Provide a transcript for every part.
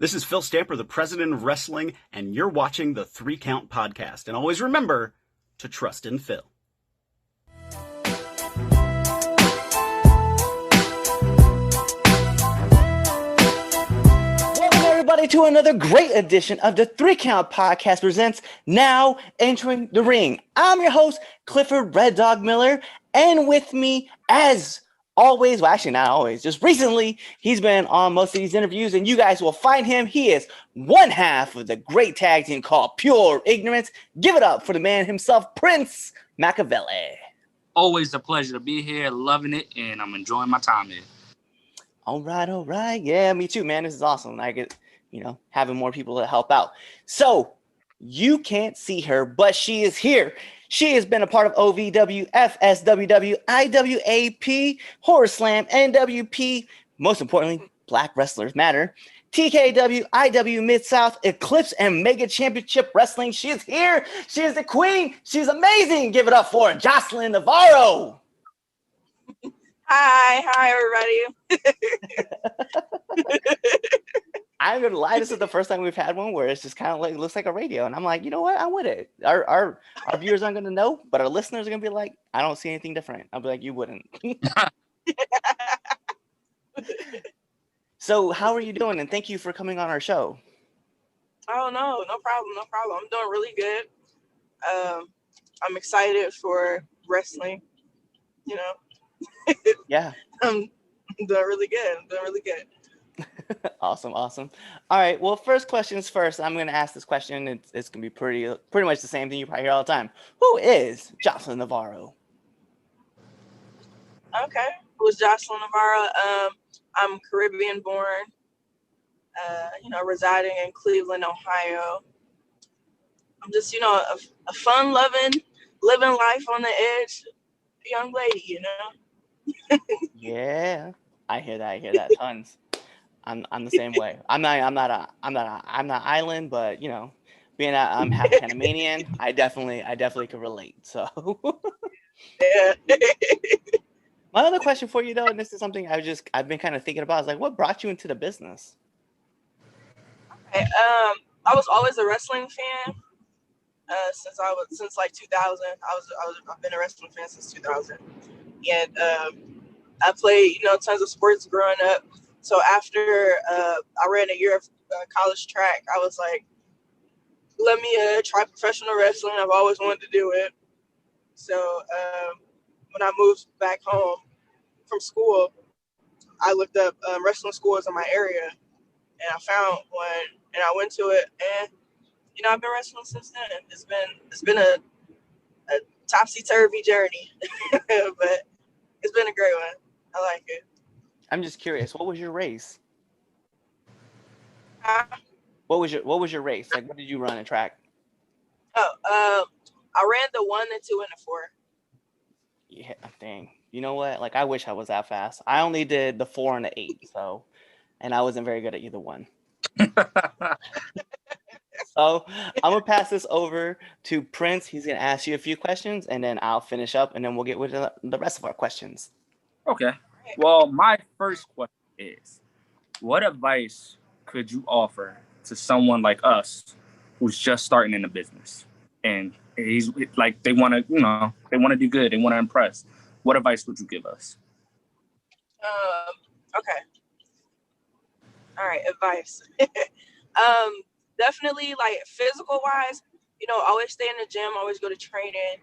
This is Phil Stamper, the president of wrestling, and you're watching the 3 Count Podcast. And always remember to trust in Phil. Welcome everybody to another great edition of the 3 Count Podcast presents Now Entering the Ring. I'm your host, Clifford Red Dog Miller, and with me, as always, well, actually not always, just recently, he's been on most of these interviews, and you guys will find him. He is one half of the great tag team called Pure Ignorance. Give it up for the man himself, Prince Machiavelli. Always a pleasure to be here, loving it, and I'm enjoying my time here. All right. Yeah, me too, man. This is awesome. I get, having more people to help out. So you can't see her, but she is here. She has been a part of OVW, FSWW, IWAP, Horror Slam, NWP, most importantly, Black Wrestlers Matter, TKW, IW Mid-South, Eclipse, and Mega Championship Wrestling. She is here. She is the queen. She's amazing. Give it up for Joseline Navarro. Hi, everybody. I'm gonna lie, this is the first time we've had one where it's just kind of like looks like a radio, and I'm like, you know what? I'm with it. Our viewers aren't gonna know, but our listeners are gonna be like, I don't see anything different. I'll be like, you wouldn't. So, how are you doing? And thank you for coming on our show. Oh no problem. I'm doing really good. I'm excited for wrestling. Yeah. I'm doing really good. Awesome. All right. Well, first questions first. I'm going to ask this question. It's going to be pretty much the same thing you probably hear all the time. Who is Joseline Navarro? Okay. Who's Joseline Navarro? I'm Caribbean born, residing in Cleveland, Ohio. I'm just, a fun loving, living life on the edge young lady, Yeah. I hear that tons. I'm the same way. I'm not island, but being I'm half Panamanian, I definitely can relate. So Yeah. My other question for you though, and this is something I've been kind of thinking about, is like, what brought you into the business? Okay, I was always a wrestling fan. Since like 2000. I've been a wrestling fan since 2000, and I played tons of sports growing up. So after I ran a year of college track, I was like, let me try professional wrestling. I've always wanted to do it. So when I moved back home from school, I looked up wrestling schools in my area, and I found one, and I went to it, and I've been wrestling since then. It's been a topsy-turvy journey, but it's been a great one. I like it. I'm just curious, what was your race? What was your race? Like, what did you run in track? I ran the 1, the 2, and the 4. Yeah, dang. You know what? Like, I wish I was that fast. I only did the 4 and the 8, and I wasn't very good at either one. So I'm gonna pass this over to Prince. He's gonna ask you a few questions, and then I'll finish up, and then we'll get with the rest of our questions. Okay. Well, my first question is, what advice could you offer to someone like us who's just starting in the business, and he's like they want to do good, they want to impress? What advice would you give us? Okay. All right, advice. Definitely, like, physical wise, always stay in the gym, always go to training,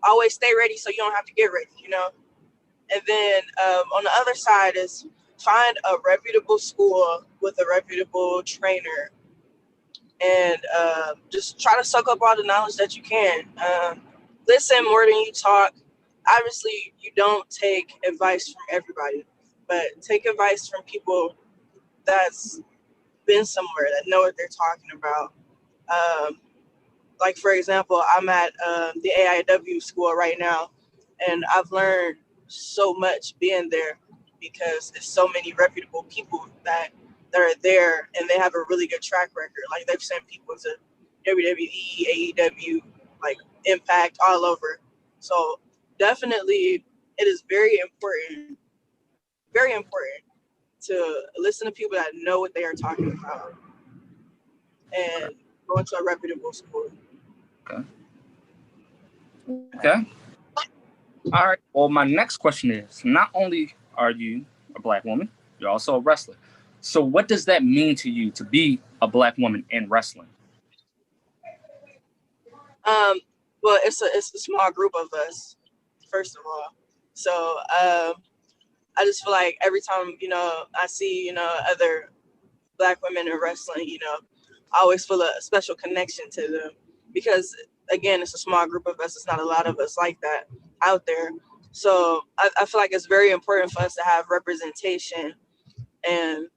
always stay ready so you don't have to get ready, And then on the other side is find a reputable school with a reputable trainer, and just try to soak up all the knowledge that you can. Listen more than you talk. Obviously, you don't take advice from everybody, but take advice from people that's been somewhere, that know what they're talking about. Like, for example, I'm at the AIW school right now, and I've learned so much being there because it's so many reputable people that are there, and they have a really good track record. Like, they've sent people to WWE, AEW, like Impact, all over. So definitely, it is very important to listen to people that know what they are talking about and going to a reputable school. Okay. All right. Well, my next question is, not only are you a Black woman, you're also a wrestler. So what does that mean to you to be a Black woman in wrestling? Well, it's a small group of us, first of all. So I just feel like every time, I see, other Black women in wrestling, I always feel a special connection to them because, again, it's a small group of us. It's not a lot of us like that out there. So I feel like it's very important for us to have representation and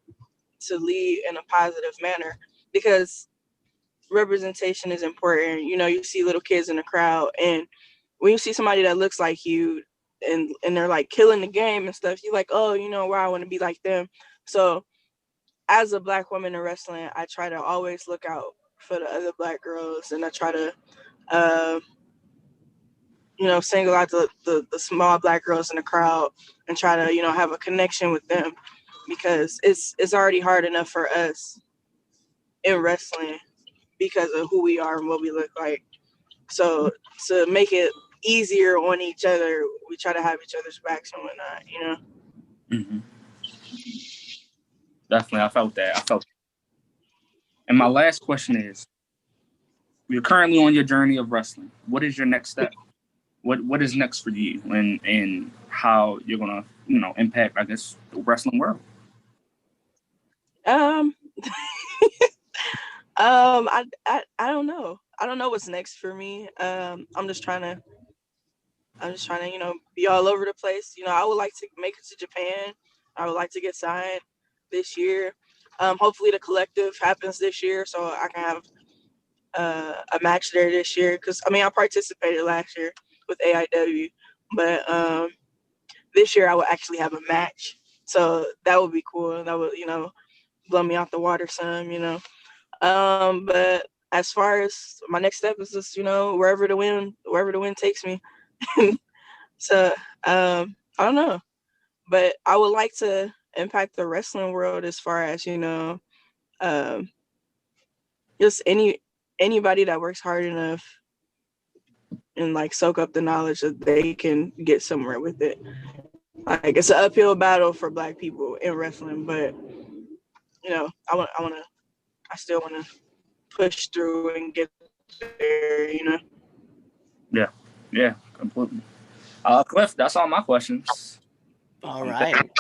to lead in a positive manner because representation is important. You see little kids in the crowd, and when you see somebody that looks like you and they're like killing the game and stuff, you're like, oh, wow, I want to be like them. So as a Black woman in wrestling, I try to always look out for the other Black girls, and I try to single out the small Black girls in the crowd and try to have a connection with them because it's already hard enough for us in wrestling because of who we are and what we look like. So to make it easier on each other, we try to have each other's backs and whatnot, Mm-hmm. Definitely, I felt that. And my last question is, you're currently on your journey of wrestling. What is your next step? What is next for you and how you're gonna, impact, I guess, the wrestling world? I don't know. I don't know what's next for me. I'm just trying to, be all over the place. I would like to make it to Japan. I would like to get signed this year. Hopefully the collective happens this year so I can have a match there this year. Cause I participated last year with AIW, but this year I would actually have a match. So that would be cool. That would, blow me off the water some, But as far as my next step is just, wherever the wind takes me. So I don't know. But I would like to impact the wrestling world as far as, just anybody that works hard enough and like soak up the knowledge that they can get somewhere with it. Like it's an uphill battle for Black people in wrestling, but I still wanna push through and get there. Yeah, completely. Cliff, that's all my questions. All right.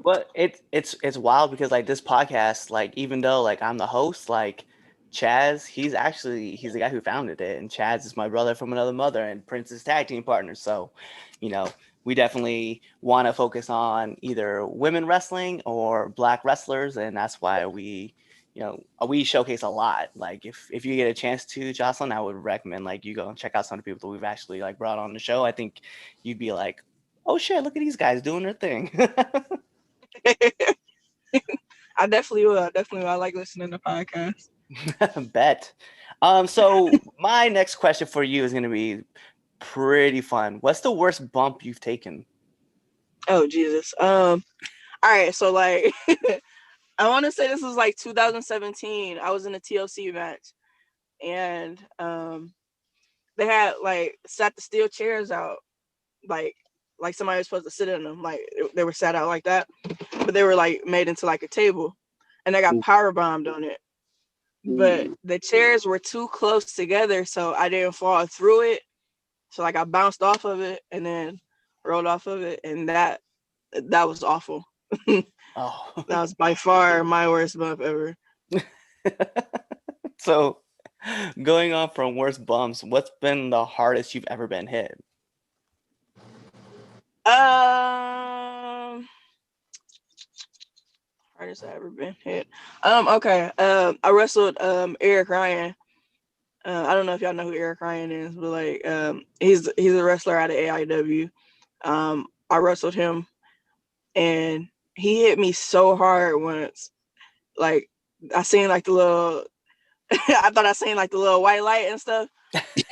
But it's wild because like this podcast, like even though like I'm the host, like Chaz, he's the guy who founded it, and Chaz is my brother from another mother and Prince's tag team partner. So, we definitely want to focus on either women wrestling or Black wrestlers, and that's why we showcase a lot. Like if you get a chance to, Joseline, I would recommend like you go and check out some of the people that we've actually like brought on the show. I think you'd be like, oh shit, look at these guys doing their thing. I definitely will. I like listening to podcasts. Bet. So my next question for you is going to be pretty fun. What's the worst bump you've taken? Oh Jesus. All right. So like, I want to say this was like 2017. I was in a TLC match, and they had like sat the steel chairs out, like somebody was supposed to sit in them, like they were sat out like that, but they were like made into like a table, and I got power bombed on it. But the chairs were too close together, so I didn't fall through it. So like I bounced off of it and then rolled off of it, and that was awful. Oh, That was by far my worst bump ever. So going on from worst bumps, what's been the hardest you've ever been hit? Hardest I ever been hit. Okay. I wrestled Eric Ryan. I don't know if y'all know who Eric Ryan is, but like he's a wrestler out of AIW. I wrestled him, and he hit me so hard once. Like I seen like the little I thought I seen like the little white light and stuff.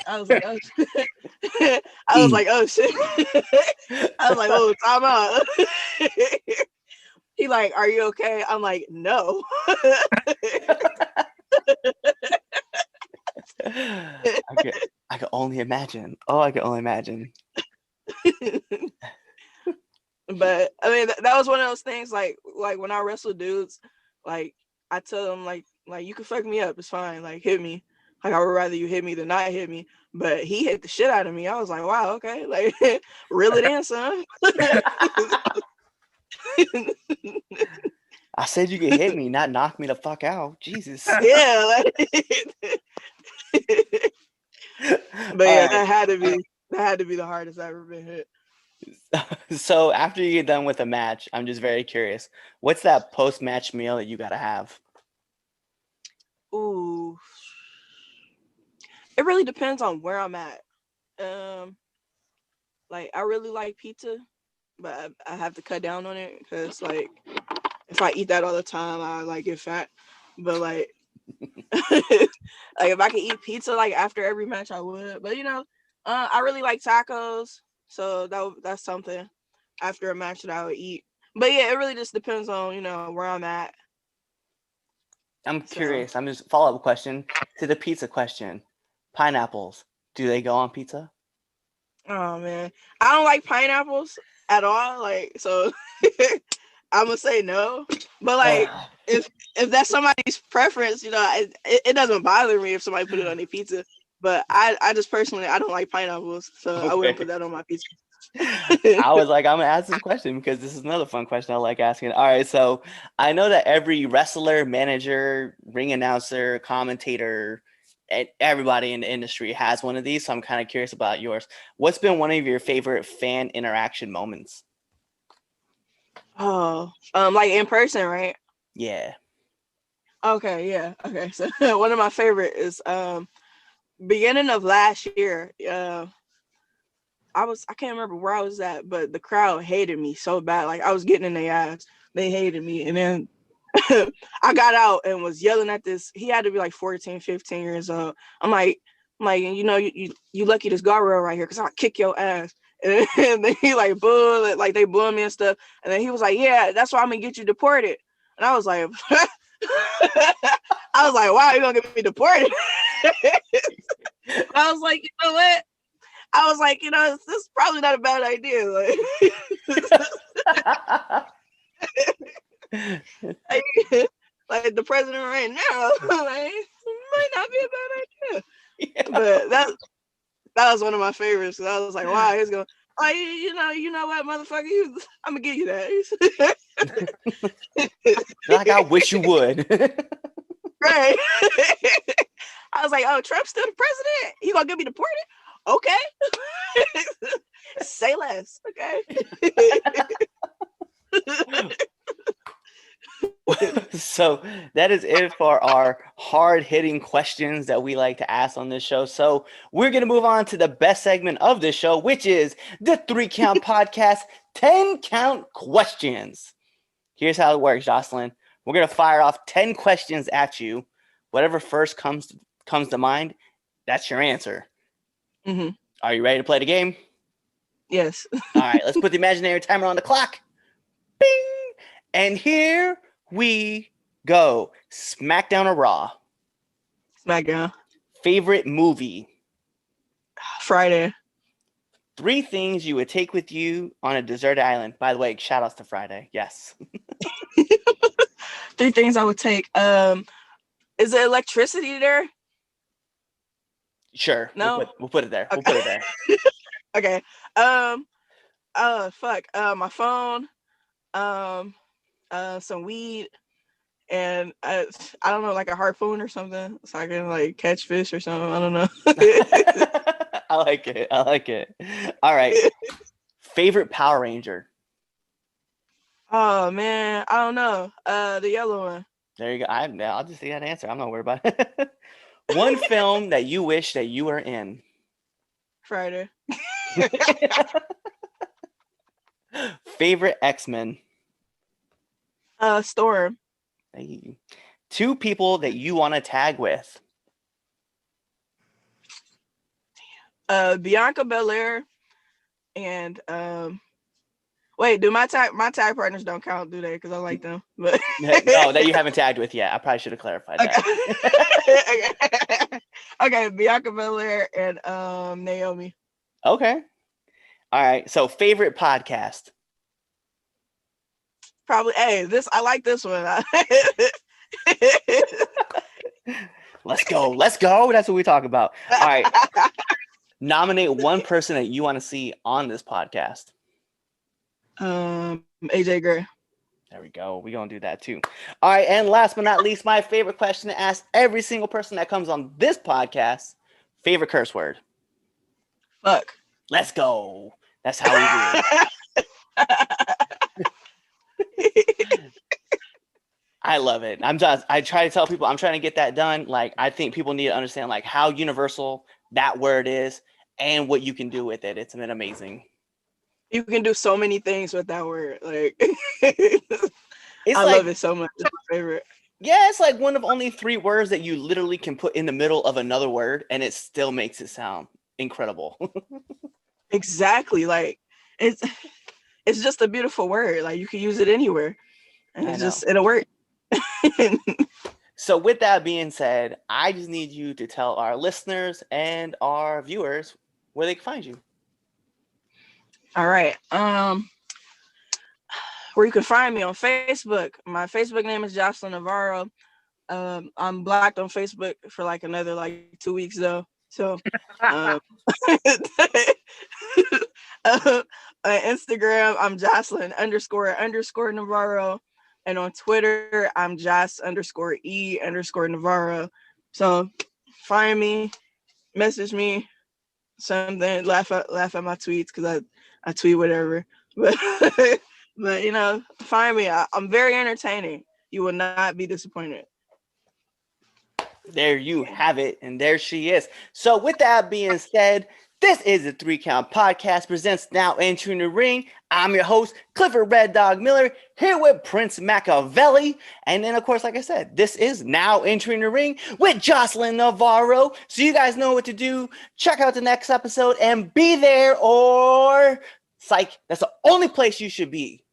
I was like, oh shit. I was like, oh, time out. He like, are you okay? I'm like, no. I could only imagine. Oh, I could only imagine. But I mean, that was one of those things. Like when I wrestle dudes, like I tell them like you can fuck me up, it's fine. Like hit me. Like I would rather you hit me than not hit me. But he hit the shit out of me. I was like, wow, okay, like reel it in, son. I said you could hit me, not knock me the fuck out. Jesus. Yeah, like, but yeah, All that had to be the hardest I've ever been hit. right. So after you get done with a match, I'm just very curious. What's that post-match meal that you gotta have? Ooh, it really depends on where I'm at. Like I really like pizza, but I have to cut down on it because like if I eat that all the time, I like get fat. But like, like if I could eat pizza like after every match, I would. But I really like tacos, so that's something after a match that I would eat. But yeah, it really just depends on where I'm at. I'm curious. I'm just follow-up question to the pizza question. Pineapples, do they go on pizza? Oh man, I don't like pineapples at all. Like so, I'm gonna say no. But like, if that's somebody's preference, it doesn't bother me if somebody put it on their pizza. But I just personally I don't like pineapples, so I wouldn't put that on my pizza. I was like, I'm gonna ask this question because this is another fun question I like asking. All right, so I know that every wrestler, manager, ring announcer, commentator, and everybody in the industry has one of these. So I'm kind of curious about yours. What's been one of your favorite fan interaction moments? Oh, like in person, right? Yeah. Okay, yeah. Okay, so one of my favorite is beginning of last year. I can't remember where I was at, but the crowd hated me so bad. Like I was getting in their ass. They hated me. And then I got out and was yelling at this. He had to be like 14, 15 years old. I'm like, you lucky this guardrail right here because I'll kick your ass. And then he like booed, like they booed me and stuff. And then he was like, yeah, that's why I'm gonna get you deported. And I was like, wow, you're gonna get me deported. I was like, you know what? I was like, this is probably not a bad idea. Like the president right now, like might not be a bad idea. Yeah. But that was one of my favorites. I was like, wow, he's going. Oh, you know what, motherfucker? I'm gonna give you that. Like I wish you would. Right. I was like, oh, Trump's still the president. He gonna get me deported? Okay. Say less. Okay. So that is it for our hard-hitting questions that we like to ask on this show. So we're going to move on to the best segment of this show, which is the 3 Count Podcast 10 Count Questions. Here's how it works, Joseline. We're going to fire off 10 questions at you. Whatever first comes to mind, that's your answer. Mm-hmm. Are you ready to play the game? Yes. All right, let's put the imaginary timer on the clock. Bing! And here we go. SmackDown or Raw? SmackDown. Favorite movie? Friday. 3 things you would take with you on a deserted island. By the way, shout outs to Friday. Yes. 3 things I would take. Is there electricity there? Sure. No. We'll put it there. Okay. We'll put it there. Okay. My phone. Some weed, and I don't know, like a harpoon or something, so I can like catch fish or something. I don't know. I like it. All right. Favorite Power Ranger? Oh man, I don't know. The yellow one. There you go. I'll just see that answer. I'm not worried about it. One film that you wish that you were in? Friday. Favorite X-Men? Storm. Hey. 2 people that you want to tag with? Bianca Belair and Wait, do my tag partners don't count, do they? Because I like them. But No, that you haven't tagged with yet. I probably should have clarified that. Okay, Bianca Belair and Naomi. Okay. All right. So favorite podcast. Probably. Hey, I like this one. Let's go. That's what we talk about. All right. Nominate one person that you want to see on this podcast. AJ Gray. There we go. We're going to do that too. All right. And last but not least, my favorite question to ask every single person that comes on this podcast. Favorite curse word. Fuck. Let's go. That's how we do it. I love it. I try to tell people I'm trying to get that done. Like, I think people need to understand like how universal that word is and what you can do with it. It's been amazing. You can do so many things with that word. Like, I love it so much. It's my favorite. Yeah, it's like one of only 3 words that you literally can put in the middle of another word and it still makes it sound incredible. Exactly. Like, it's just a beautiful word. Like, you can use it anywhere. And it'll work. So with that being said, I just need you to tell our listeners and our viewers where they can find you. All right. Where you can find me on Facebook. My Facebook name is Joseline Navarro. I'm blocked on Facebook for like another 2 weeks though. So on Instagram, I'm Joseline __ Navarro. And on Twitter, I'm Joss_E_Navarro. So find me, message me, something, laugh at my tweets because I tweet whatever. But find me. I'm very entertaining. You will not be disappointed. There you have it, and there she is. So with that being said, this is the 3 Count Podcast presents Now Entering the Ring. I'm your host, Clifford Red Dog Miller, here with Prince Machiavelli. And then, of course, like I said, this is Now Entering the Ring with Joseline Navarro. So you guys know what to do. Check out the next episode and be there or psych. That's the only place you should be.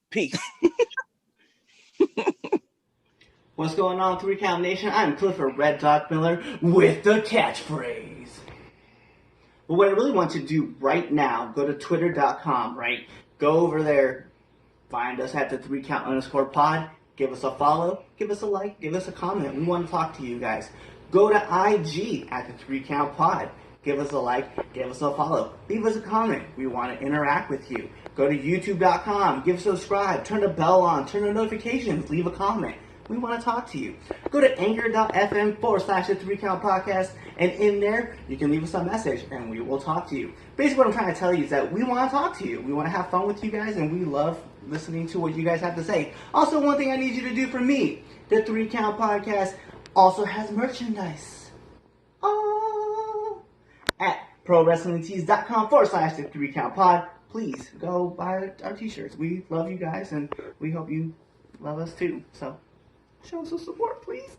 Peace. What's going on, 3 Count Nation? I'm Clifford Red Dog Miller with the catchphrase. But what I really want you to do right now, go to twitter.com, right? Go over there, find us at the 3 Count _pod, give us a follow, give us a like, give us a comment. We want to talk to you guys. Go to IG at the 3 Count pod, give us a like, give us a follow, leave us a comment. We want to interact with you. Go to youtube.com, give us a subscribe, turn the bell on, turn the notifications, leave a comment. We want to talk to you. Go to anchor.fm / the 3 Count Podcast, and in there, you can leave us a message, and we will talk to you. Basically, what I'm trying to tell you is that we want to talk to you. We want to have fun with you guys, and we love listening to what you guys have to say. Also, one thing I need you to do for me, the 3 Count Podcast also has merchandise. Oh! At prowrestlingtees.com / the 3 Count Pod. Please, go buy our t-shirts. We love you guys, and we hope you love us too. So, show us some support, please.